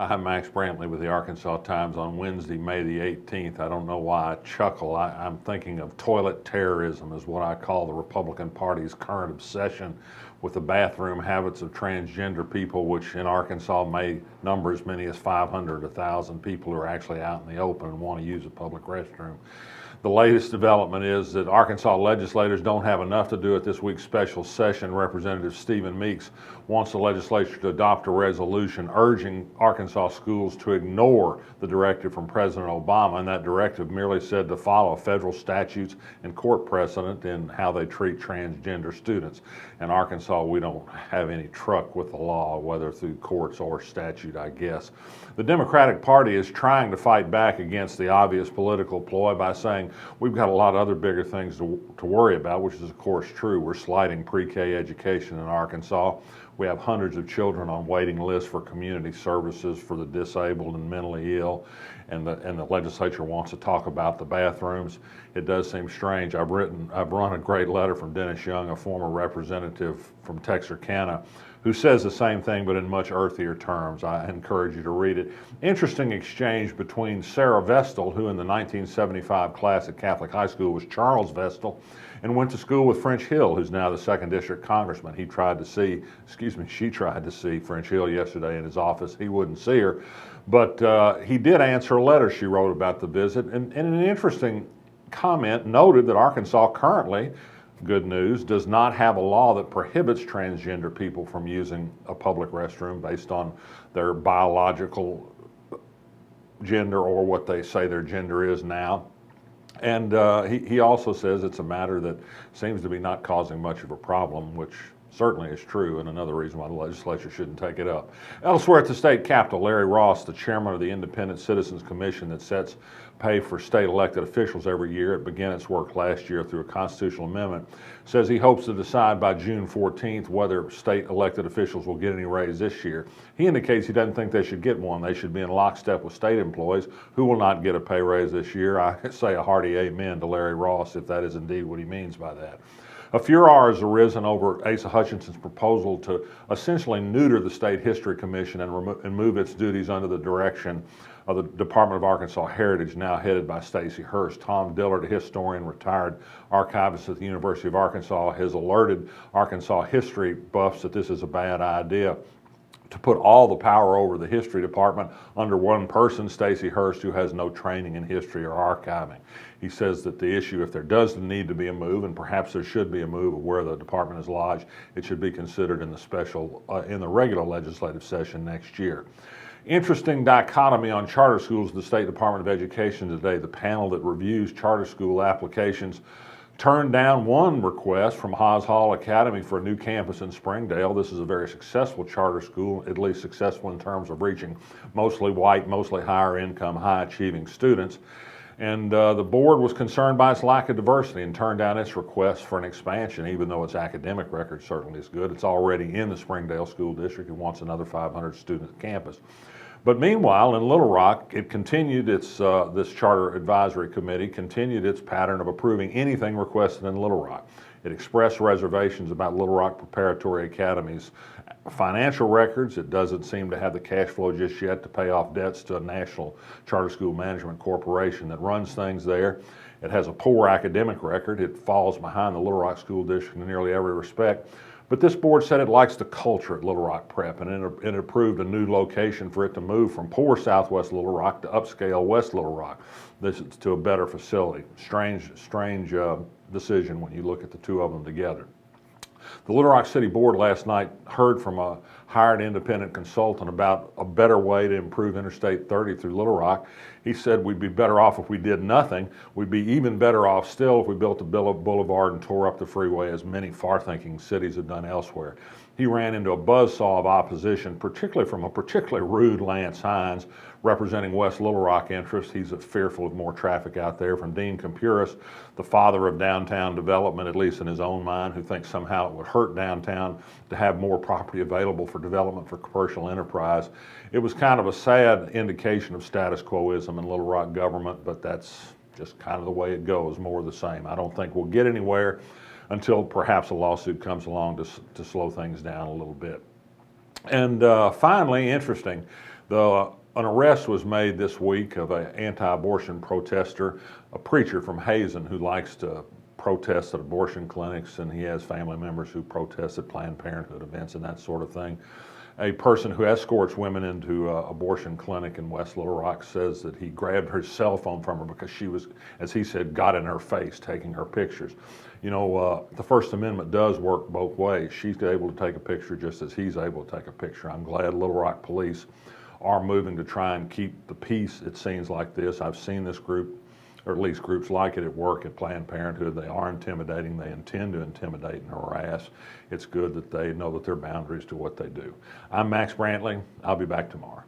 I'm Max Brantley with the Arkansas Times on Wednesday, May the 18th. I don't know why I chuckle. I'm thinking of toilet terrorism is what I call the Republican Party's current obsession with the bathroom habits of transgender people, which in Arkansas may number as many as 500 to 1,000 people who are actually out in the open and want to use a public restroom. The latest development is that Arkansas legislators don't have enough to do at this week's special session. Representative Stephen Meeks wants the legislature to adopt a resolution urging Arkansas schools to ignore the directive from President Obama, and that directive merely said to follow federal statutes and court precedent in how they treat transgender students. In Arkansas, we don't have any truck with the law, whether through courts or statute, I guess. The Democratic Party is trying to fight back against the obvious political ploy by saying, we've got a lot of other bigger things to worry about, which is of course true. We're sliding pre-K education in Arkansas. We have hundreds of children on waiting lists for community services for the disabled and mentally ill, and the legislature wants to talk about the bathrooms. It does seem strange. I've run a great letter from Dennis Young, a former representative from Texarkana, who says the same thing but in much earthier terms. I encourage you to read it. Interesting exchange between Sarah Vestal, who in the 1975 class at Catholic High School was Charles Vestal, and went to school with French Hill, who's now the 2nd District Congressman. She tried to see French Hill yesterday in his office. He wouldn't see her, but he did answer a letter she wrote about the visit, and in an interesting comment noted that Arkansas currently, good news, does not have a law that prohibits transgender people from using a public restroom based on their biological gender or what they say their gender is now. And he also says it's a matter that seems to be not causing much of a problem, which certainly is true, and another reason why the legislature shouldn't take it up. Elsewhere at the state capitol, Larry Ross, the chairman of the Independent Citizens Commission that sets pay for state elected officials every year, it began its work last year through a constitutional amendment, says he hopes to decide by June 14th whether state elected officials will get any raise this year. He indicates he doesn't think they should get one. They should be in lockstep with state employees who will not get a pay raise this year. I say a hearty amen to Larry Ross if that is indeed what he means by that. A furor has arisen over Asa Hutchinson's proposal to essentially neuter the State History Commission and move its duties under the direction of the Department of Arkansas Heritage, now headed by Stacey Hurst. Tom Dillard, a historian, retired archivist at the University of Arkansas, has alerted Arkansas history buffs that this is a bad idea. To put all the power over the history department under one person, Stacey Hurst, who has no training in history or archiving. He says that the issue, if there does need to be a move, and perhaps there should be a move of where the department is lodged, it should be considered in the regular legislative session next year. Interesting dichotomy on charter schools at the State Department of Education today. The panel that reviews charter school applications turned down one request from Haas Hall Academy for a new campus in Springdale. This is a very successful charter school, at least successful in terms of reaching mostly white, mostly higher income, high achieving students. And the board was concerned by its lack of diversity and turned down its request for an expansion, even though its academic record certainly is good. It's already in the Springdale School District. It wants another 500 student campus. But meanwhile, in Little Rock, it continued its, this Charter Advisory Committee continued its pattern of approving anything requested in Little Rock. It expressed reservations about Little Rock Preparatory Academy's financial records. It doesn't seem to have the cash flow just yet to pay off debts to a national charter school management corporation that runs things there. It has a poor academic record. It falls behind the Little Rock School District in nearly every respect. But this board said it likes the culture at Little Rock Prep, and it approved a new location for it to move from poor Southwest Little Rock to upscale West Little Rock. This is to a better facility. Strange decision when you look at the two of them together. The Little Rock City Board last night heard from a hired independent consultant about a better way to improve Interstate 30 through Little Rock. He said we'd be better off if we did nothing. We'd be even better off still if we built a boulevard and tore up the freeway, as many far-thinking cities have done elsewhere. He ran into a buzzsaw of opposition, particularly from a particularly rude Lance Hines, representing West Little Rock interests. He's fearful of more traffic out there. From Dean Compuris, the father of downtown development, at least in his own mind, who thinks somehow it would hurt downtown to have more property available for development for commercial enterprise. It was kind of a sad indication of status quoism in Little Rock government, but that's just kind of the way it goes, more of the same. I don't think we'll get anywhere until perhaps a lawsuit comes along to slow things down a little bit. And finally, interesting, An arrest was made this week of an anti-abortion protester, a preacher from Hazen who likes to protest at abortion clinics, and he has family members who protest at Planned Parenthood events and that sort of thing. A person who escorts women into an abortion clinic in West Little Rock says that he grabbed her cell phone from her because she was, as he said, got in her face taking her pictures. You know, the First Amendment does work both ways. She's able to take a picture just as he's able to take a picture. I'm glad Little Rock Police are moving to try and keep the peace at scenes like this. I've seen this group, or at least groups like it, at work at Planned Parenthood. They are intimidating. They intend to intimidate and harass. It's good that they know that there are boundaries to what they do. I'm Max Brantley. I'll be back tomorrow.